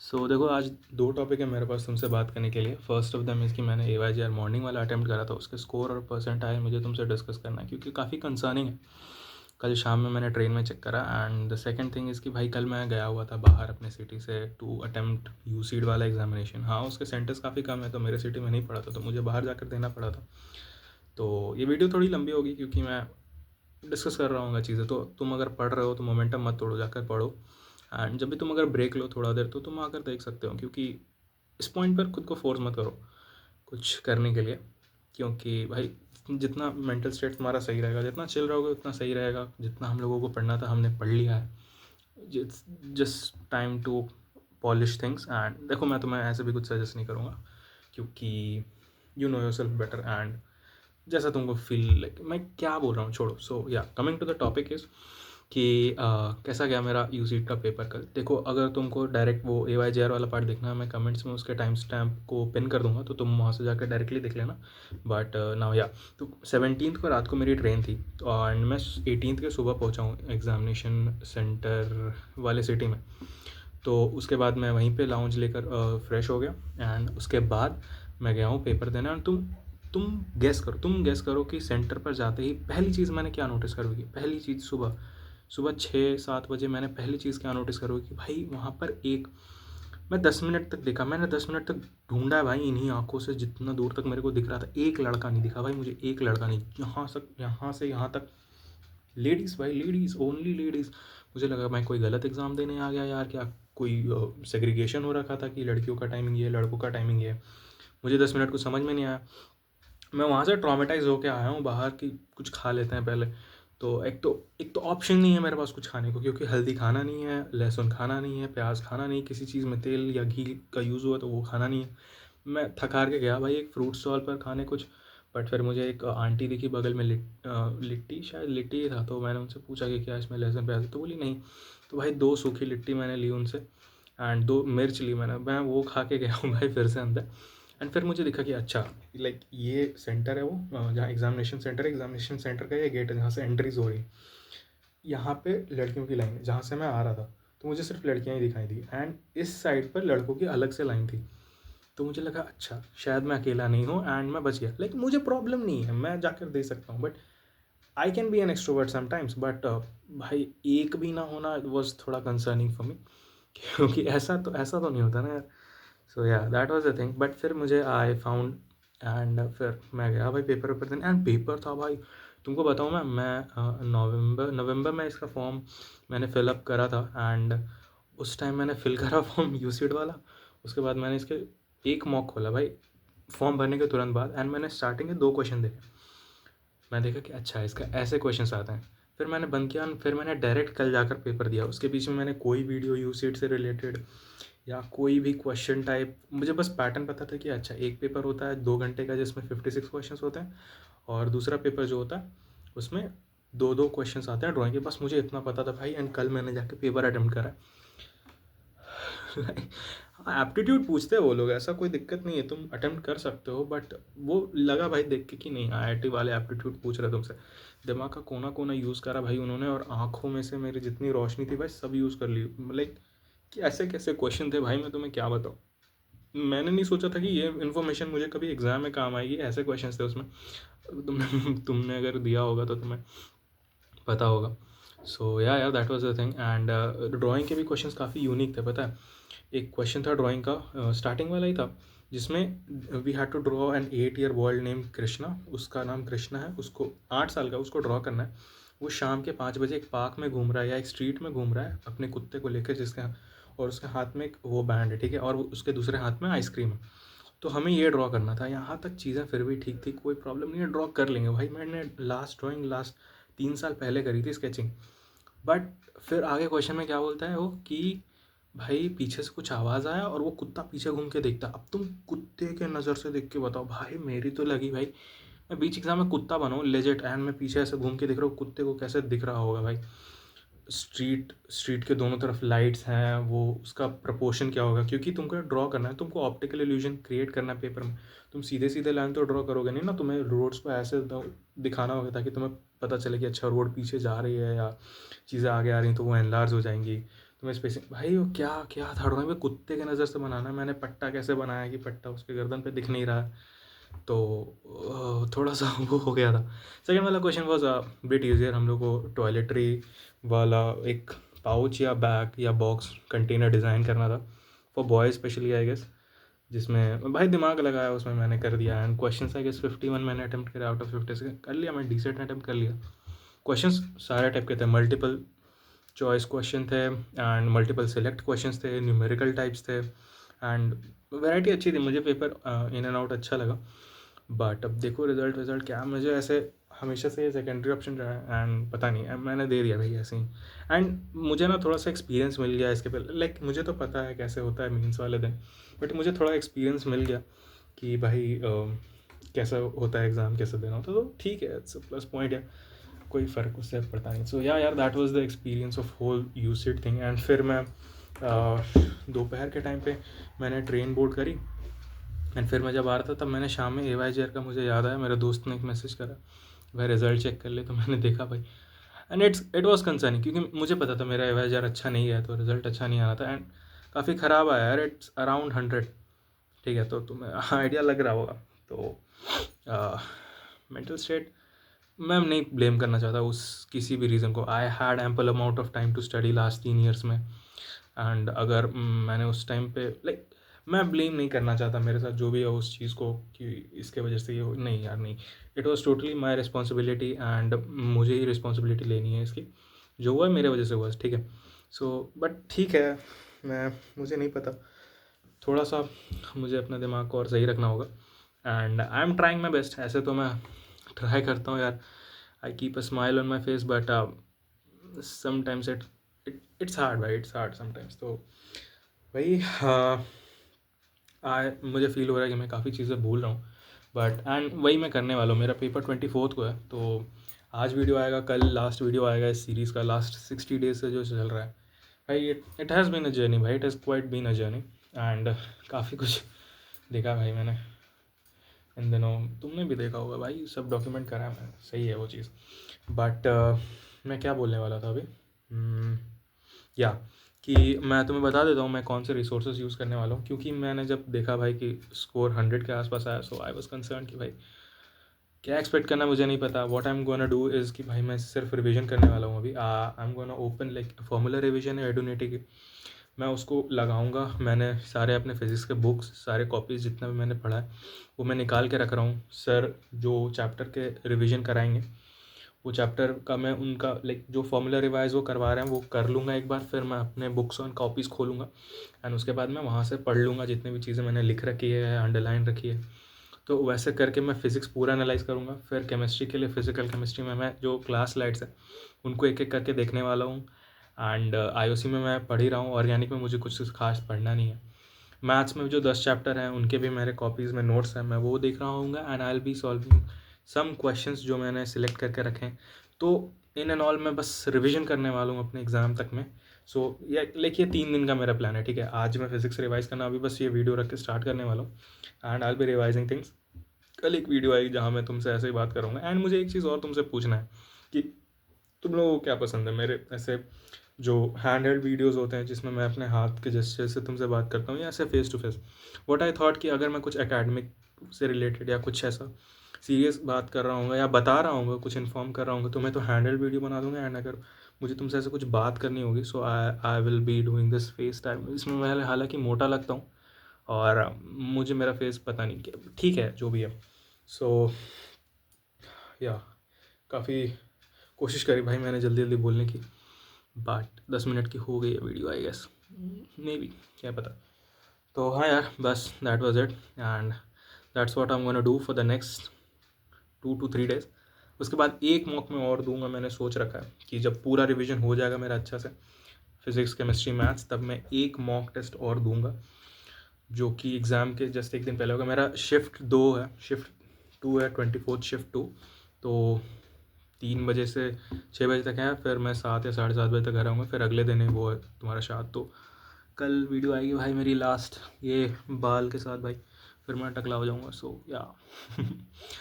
देखो, आज दो टॉपिक है मेरे पास तुमसे बात करने के लिए। फर्स्ट ऑफ दम इसकी मैंने AYGR मॉर्निंग वाला अटैम्प्ट करा था, उसके स्कोर और परसेंटाइल मुझे तुमसे डिस्कस करना है क्योंकि काफ़ी कंसर्निंग है। कल शाम में मैंने ट्रेन में चेक करा। And the second thing is कि भाई कल मैं गया हुआ था बाहर अपने सिटी से टू अटेम्प्ट यूसीड वाला एग्जामिनेशन। हाँ, उसके सेंटर्स काफ़ी कम है तो मेरे सिटी में नहीं पड़ा था, तो मुझे बाहर जाकर देना पड़ा था। तो ये वीडियो थोड़ी लंबी होगी क्योंकि मैं डिस्कस कर रहा हूँ चीज़ें। तो तुम अगर पढ़ रहे हो तो मोमेंटम मत तोड़ो, जाकर पढ़ो। एंड जब भी तुम अगर ब्रेक लो थोड़ा देर तो तुम आकर देख सकते हो, क्योंकि इस पॉइंट पर खुद को फोर्स मत करो कुछ करने के लिए। क्योंकि भाई जितना मेंटल स्टेट तुम्हारा सही रहेगा, जितना चिल रहोगे उतना सही रहेगा। जितना हम लोगों को पढ़ना था हमने पढ़ लिया है। Just time to polish things. And देखो, मैं तुम्हें ऐसे भी कुछ सजेस्ट नहीं करूँगा क्योंकि you know your self better. And जैसा तुमको फील लाइक, मैं क्या बोल रहा हूँ छोड़ो। या coming to the topic is कि कैसा गया मेरा यूसीट का पेपर कल। देखो, अगर तुमको डायरेक्ट वो AYGR वाला पार्ट देखना है, मैं कमेंट्स में उसके टाइम स्टैम्प को पिन कर दूंगा तो तुम वहाँ से जाकर डायरेक्टली देख लेना। बट नाउ या तो 17th को रात को मेरी ट्रेन थी एंड मैं 18th के सुबह पहुँचा हूँ एग्ज़ामिनेशन सेंटर वाले सिटी में। तो उसके बाद मैं वहीं पे लाउंज लेकर फ्रेश हो गया एंड उसके बाद मैं गया हूँ पेपर देने। और तुम गेस करो कि सेंटर पर जाते ही पहली चीज़ मैंने क्या नोटिस करोगी। पहली चीज़ सुबह सुबह 6-7 बजे मैंने पहली चीज़ क्या नोटिस करोगी कि भाई वहाँ पर एक, मैं 10 मिनट तक देखा, मैंने 10 मिनट तक ढूंढा है भाई इन्हीं आंखों से, जितना दूर तक मेरे को दिख रहा था एक लड़का नहीं दिखा भाई मुझे। एक लड़का नहीं, यहाँ से यहाँ तक लेडीज़ भाई, लेडीज़, ओनली लेडीज़। मुझे लगा मैं कोई गलत एग्ज़ाम देने आ गया यार, क्या कोई सेग्रीगेशन हो रखा था कि लड़कियों का टाइमिंग ये है लड़कों का टाइमिंग ये है। मुझे 10 मिनट को समझ में नहीं आया। मैं वहाँ से ट्रॉमेटाइज होकर आया हूँ बाहर की कुछ खा लेते हैं पहले। तो एक तो ऑप्शन नहीं है मेरे पास कुछ खाने को, क्योंकि हल्दी खाना नहीं है, लहसुन खाना नहीं है, प्याज खाना नहीं, किसी चीज़ में तेल या घी का यूज़ हुआ तो वो खाना नहीं है। मैं थक हार के गया भाई एक फ्रूट स्टॉल पर खाने कुछ। बट फिर मुझे एक आंटी दिखी बगल में, लिट्टी, शायद लिट्टी ही था। तो मैंने उनसे पूछा कि क्या इसमें लहसुन प्याज है, तो बोली नहीं। तो भाई 2 सूखी लिट्टी मैंने ली उनसे एंड 2 मिर्च ली मैं वो खा के गया हूँ भाई फिर से अंदर। एंड फिर मुझे दिखा कि अच्छा, लाइक ये सेंटर है वो जहाँ एग्जामिनेशन सेंटर है। एग्जामिनेशन सेंटर का ये गेट है जहाँ से एंट्रीज हो रही है। यहाँ पे लड़कियों की लाइन है, जहाँ से मैं आ रहा था तो मुझे सिर्फ लड़कियाँ ही दिखाई दी एंड इस साइड पर लड़कों की अलग से लाइन थी। तो मुझे लगा अच्छा शायद मैं अकेला नहीं हूँ एंड मैं बच गया। लाइक मुझे प्रॉब्लम नहीं है, मैं जाकर दे सकता हूँ। But I can be an extrovert sometimes. But भाई एक भी ना होना वॉज थोड़ा कंसर्निंग फॉर मी क्योंकि ऐसा तो नहीं होता ना यार। या that was the thing. But फिर मुझे आई फाउंड एंड फिर मैं गया भाई पेपर वेपर देने। एंड पेपर था भाई, तुमको बताऊँ मैं नवंबर में इसका फॉर्म मैंने फिलअप करा था। एंड उस टाइम मैंने फिल करा फॉर्म यूसीड वाला। उसके बाद मैंने इसके एक मॉक खोला भाई फॉर्म भरने के तुरंत बाद। एंड मैंने स्टार्टिंग के 2 क्वेश्चन देखे। मैं देखा कि अच्छा इसका ऐसे क्वेश्चन आते हैं। फिर मैंने बंद किया, फिर मैंने डायरेक्ट कल जाकर पेपर दिया। उसके बीच में मैंने कोई वीडियो यूसीड से रिलेटेड या कोई भी क्वेश्चन टाइप, मुझे बस पैटर्न पता था कि अच्छा एक पेपर होता है 2 घंटे का जिसमें 56 क्वेश्चन होते हैं, और दूसरा पेपर जो होता है उसमें 2-2 क्वेश्चन आते हैं ड्राइंग के। बस मुझे इतना पता था भाई। एंड कल मैंने जाके पेपर अटेम्प्ट करा। हाँ, एप्टीट्यूड पूछते हैं वो लोग, ऐसा कोई दिक्कत नहीं है, तुम अटेम्प्ट कर सकते हो। बट वो लगा भाई देख के कि नहीं, IIT वाले एप्टीट्यूड पूछ रहे तुमसे। दिमाग का कोना कोना यूज़ करा भाई उन्होंने, और आंखों में से मेरी जितनी रोशनी थी भाई सब यूज़ कर ली। लाइक कि ऐसे कैसे क्वेश्चन थे भाई, मैं तुम्हें क्या बताऊँ। मैंने नहीं सोचा था कि ये इन्फॉर्मेशन मुझे कभी एग्जाम में काम आएगी। ऐसे क्वेश्चन थे उसमें। तुमने तुमने अगर दिया होगा तो तुम्हें पता होगा। यार that was the thing. And drawing के भी क्वेश्चंस काफ़ी यूनिक थे, पता है। एक क्वेश्चन था ड्राइंग का, स्टार्टिंग वाला ही था, जिसमें we had to draw an 8 year boy name Krishna. उसका नाम कृष्णा है, उसको 8 साल का उसको ड्रॉ करना है। वो शाम के 5 बजे एक पार्क में घूम रहा है या एक स्ट्रीट में घूम रहा है अपने कुत्ते को लेकर, और उसके हाथ में एक वो बैंड है, ठीक है, और उसके दूसरे हाथ में आइसक्रीम है। तो हमें ये ड्रॉ करना था। यहाँ तक चीज़ें फिर भी ठीक थी, कोई प्रॉब्लम नहीं है, ड्रॉ कर लेंगे भाई। मैंने लास्ट 3 साल पहले करी थी स्केचिंग। बट फिर आगे क्वेश्चन में क्या बोलता है वो कि भाई पीछे से कुछ आवाज़ आया और वो कुत्ता पीछे घूम के देखता। अब तुम कुत्ते के नज़र से देख के बताओ भाई, मेरी तो लगी भाई मैं बीच एग्जाम में कुत्ता बनाऊँ लेजेट, एंड मैं पीछे ऐसे घूम के देख रहा हूँ, कुत्ते को कैसे दिख रहा होगा भाई। स्ट्रीट के दोनों तरफ लाइट्स हैं, वो उसका प्रपोर्शन क्या होगा, क्योंकि तुमको ड्रॉ करना है, तुमको ऑप्टिकल इल्यूजन क्रिएट करना है पेपर में। तुम सीधे सीधे लाइन तो ड्रॉ करोगे नहीं ना, तुम्हें रोड्स को ऐसे दिखाना होगा ताकि तुम्हें पता चले कि अच्छा रोड पीछे जा रही है या चीज़ें आगे आ रही हैं तो वो एनलार्ज हो जाएंगी। तो मैं स्पेसिंग, भाई वो क्या क्या था ड्राइंग में, कुत्ते के नज़र से बनाना है। मैंने पट्टा कैसे बनाया कि पट्टा उसके गर्दन पे दिख नहीं रहा है, तो थोड़ा सा वो हो गया था। सेकंड वाला क्वेश्चन वॉज बिट ईजियर। हम लोग को टॉयलेटरी वाला एक पाउच या बैग या बॉक्स कंटेनर डिज़ाइन करना था for boys specially I guess, जिसमें भाई दिमाग लगाया उसमें, मैंने कर दिया। एंड क्वेश्चन आई गेस 51 मैंने अटैम्प्ट किया आउट ऑफ 50 से, कर लिया मैं, डिसेंट अटैम्प्ट कर लिया। क्वेश्चंस सारे टाइप के थे, मल्टीपल चॉइस क्वेश्चन थे एंड मल्टीपल सेलेक्ट क्वेश्चंस थे, न्यूमेरिकल टाइप्स थे एंड वैरायटी अच्छी थी। मुझे पेपर इन एंड आउट अच्छा लगा। बट अब देखो रिजल्ट क्या, मुझे ऐसे हमेशा से ये सेकेंडरी ऑप्शन रहा है एंड पता नहीं, मैंने दे दिया भाई ऐसे ही। एंड मुझे ना थोड़ा सा एक्सपीरियंस मिल गया इसके पहले, लाइक मुझे तो पता है कैसे होता है मीन्स वाले दिन, बट मुझे थोड़ा एक्सपीरियंस मिल गया कि भाई कैसा होता है एग्ज़ाम, कैसे देना होता है, तो ठीक है, इट्स प्लस पॉइंट है, कोई फ़र्क उससे पड़ता नहीं। सो यार that was the experience of whole यूसिट थिंग। एंड फिर मैं दोपहर के टाइम पे मैंने ट्रेन बोर्ड करी एंड फिर मैं जब आ रहा था तब मैंने शाम में AYJR का मुझे याद आया, मेरे दोस्त ने एक मैसेज करा, भाई रिज़ल्ट चेक कर ले, तो मैंने देखा भाई, एंड इट वाज कंसर्निंग, क्योंकि मुझे पता था मेरा AYJR अच्छा नहीं है, तो रिज़ल्ट अच्छा नहीं आना था एंड काफ़ी ख़राब आया यार, इट्स अराउंड 100। ठीक है, तो तुम्हें आइडिया लग रहा होगा। तो मेंटल स्टेट मैं नहीं ब्लेम करना चाहता उस किसी भी रीज़न को। I had ample amount of time to study last 3 years में, एंड अगर मैंने उस टाइम पे लाइक, मैं ब्लेम नहीं करना चाहता मेरे साथ जो भी है उस चीज़ को कि इसके वजह से ये नहीं यार, नहीं, it was totally my responsibility and मुझे ही रिस्पॉन्सिबिलिटी लेनी है इसकी, जो हुआ है मेरे वजह से हुआ, ठीक है। सो बट ठीक है, मैं मुझे नहीं पता, थोड़ा सा मुझे अपने दिमाग को और सही रखना होगा and I am trying my best. ऐसे तो मैं ट्राई करता हूँ यार, I keep a smile on my face, but sometimes it's hard भाई, इट्स हार्ड समटाइम्स। तो भाई मुझे फील हो रहा है कि मैं काफ़ी चीज़ें भूल रहा हूँ, बट एंड वही मैं करने वाला हूँ। मेरा पेपर 24 को है, तो आज वीडियो आएगा, कल लास्ट वीडियो आएगा इस सीरीज़ का, लास्ट 60 डेज से जो चल रहा है भाई। It has been a journey भाई, it has quite been a journey and काफ़ी कुछ देखा भाई मैंने इन दिनों, तुमने भी देखा होगा भाई, सब डॉक्यूमेंट करा है मैंने, सही है वो चीज़। बट मैं क्या बोलने वाला था अभी, या कि मैं तुम्हें बता देता हूँ मैं कौन से रिसोर्सेज यूज़ करने वाला हूँ, क्योंकि मैंने जब देखा भाई कि स्कोर 100 के आसपास आया, सो आई वाज कंसर्न कि भाई क्या एक्सपेक्ट करना मुझे नहीं पता। What I am gonna do is कि भाई मैं सिर्फ रिवीजन करने वाला हूँ अभी। आई am gonna open like formula revision है एडुनेटी की, मैं उसको लगाऊंगा। मैंने सारे अपने फिज़िक्स के बुक्स, सारे कॉपीज़ जितना भी मैंने पढ़ा है वो मैं निकाल के रख रहा हूँ। सर जो चैप्टर के रिवीजन कराएंगे वो चैप्टर का मैं उनका लाइक जो फॉर्मूला रिवाइज वो करवा रहे हैं वो कर लूँगा एक बार, फिर मैं अपने बुक्स और कॉपीज़ खोलूँगा एंड उसके बाद मैं वहाँ से पढ़ लूँगा जितनी भी चीज़ें मैंने लिख रखी है, अंडरलाइन रखी है। तो वैसे करके मैं फ़िज़िक्स पूरा एनालाइज़ करूँगा। फिर केमिस्ट्री के लिए फ़िज़िकल केमिस्ट्री में मैं जो क्लास स्लाइड्स हैं उनको एक एक करके देखने वाला हूँ एंड IOC में मैं पढ़ ही रहा हूँ। ऑर्गेनिक में मुझे कुछ खास पढ़ना नहीं है। मैथ्स में जो 10 चैप्टर हैं उनके भी मेरे कॉपीज़ में नोट्स हैं, मैं वो देख रहा हूँगा and I will be solving some questions जो मैंने सिलेक्ट करके रखे हैं। तो इन एंड ऑल मैं बस रिवीजन करने वाला हूँ अपने एग्ज़ाम तक में। सो ये लाइक ये 3 दिन का मेरा प्लान है, ठीक है। आज मैं फिज़िक्स रिवाइज़ करना अभी बस ये वीडियो रख के स्टार्ट करने वाला हूँ and I will B revising things. कल एक वीडियो आएगी जहाँ मैं तुमसे ऐसे ही बात करूँगा। एंड मुझे एक चीज़ और तुमसे पूछना है कि तुम लोगों को क्या पसंद है, मेरे ऐसे जो हैंड हेल्ड वीडियोस होते हैं जिसमें मैं अपने हाथ के जेस्चर से तुमसे बात करता हूँ, या ऐसे face to face. What I thought कि अगर मैं कुछ एकेडमिक से रिलेटेड या कुछ ऐसा सीरियस बात कर रहा हूँ या बता रहा हूँ, कुछ इन्फॉर्म कर रहा हूँ, तो मैं तो हैंड हेल्ड वीडियो बना दूंगा। एंड अगर मुझे तुमसे ऐसे कुछ बात करनी होगी, so I will be doing this FaceTime. इसमें मैं हालांकि मोटा लगता हूँ और मुझे मेरा फेस पता नहीं क्या, ठीक है जो भी है। सो या काफ़ी कोशिश करी भाई मैंने जल्दी जल्दी बोलने की, बट 10 मिनट की हो गई है video I guess, maybe, क्या पता। तो हाँ यार, बस that was it and that's what I am gonna do for the next 2 to 3 days। उसके बाद एक मॉक में और दूंगा, मैंने सोच रखा है कि जब पूरा रिवीजन हो जाएगा मेरा अच्छा से फिज़िक्स केमिस्ट्री मैथ्स, तब मैं एक मॉक टेस्ट और दूंगा जो कि एग्ज़ाम के जस्ट एक दिन पहले होगा। मेरा शिफ्ट 2 है, शिफ्ट 2 है, 24th शिफ्ट 2। तो 3 बजे से 6 बजे तक है, फिर मैं 7 या 7:30 बजे तक घर आऊँगा। फिर अगले दिन ही वो है तुम्हारा शाद। तो कल वीडियो आएगी भाई मेरी लास्ट, ये बाल के साथ भाई, फिर मैं टकला हो जाऊँगा। सो या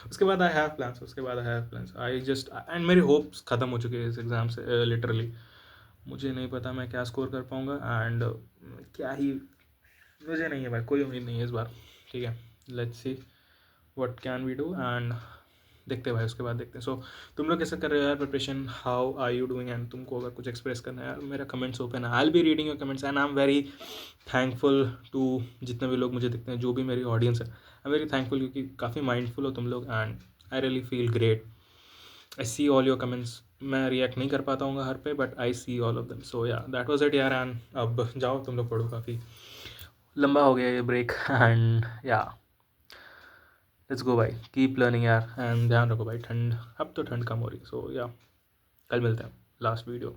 उसके बाद आई हैव प्लान्स, उसके बाद I have plans, I just and मेरी होप्स ख़त्म हो चुकी है इस एग्ज़ाम से लिटरली। मुझे नहीं पता मैं क्या स्कोर कर पाऊँगा एंड क्या ही, मुझे नहीं है भाई, कोई उम्मीद नहीं है इस बार, ठीक है। Let's see what can we do and देखते हैं भाई, उसके बाद देखते हैं। सो तुम लोग कैसे कर रहे हो यार preparation, how are you doing, and तुमको अगर कुछ एक्सप्रेस करना है यार, मेरा कमेंट्स ओपन है, I will be reading your comments and I am very thankful to जितने भी लोग मुझे दिखते हैं, जो भी मेरी ऑडियंस है, आई एम वेरी थैंकफुल, क्योंकि काफ़ी माइंडफुल हो तुम लोग and I really feel great. I see all your comments, मैं रिएक्ट नहीं कर पाता हूँ हर पे, but I see all of them. So yeah that was it यार, एंड अब जाओ तुम लोग पढ़ो, काफ़ी लंबा हो गया ये ब्रेक एंड या लेट्स गो भाई, कीप लर्निंग यार, एंड ध्यान रखो भाई, ठंड अब तो ठंड कम हो रही है। सो या कल मिलते हैं लास्ट वीडियो।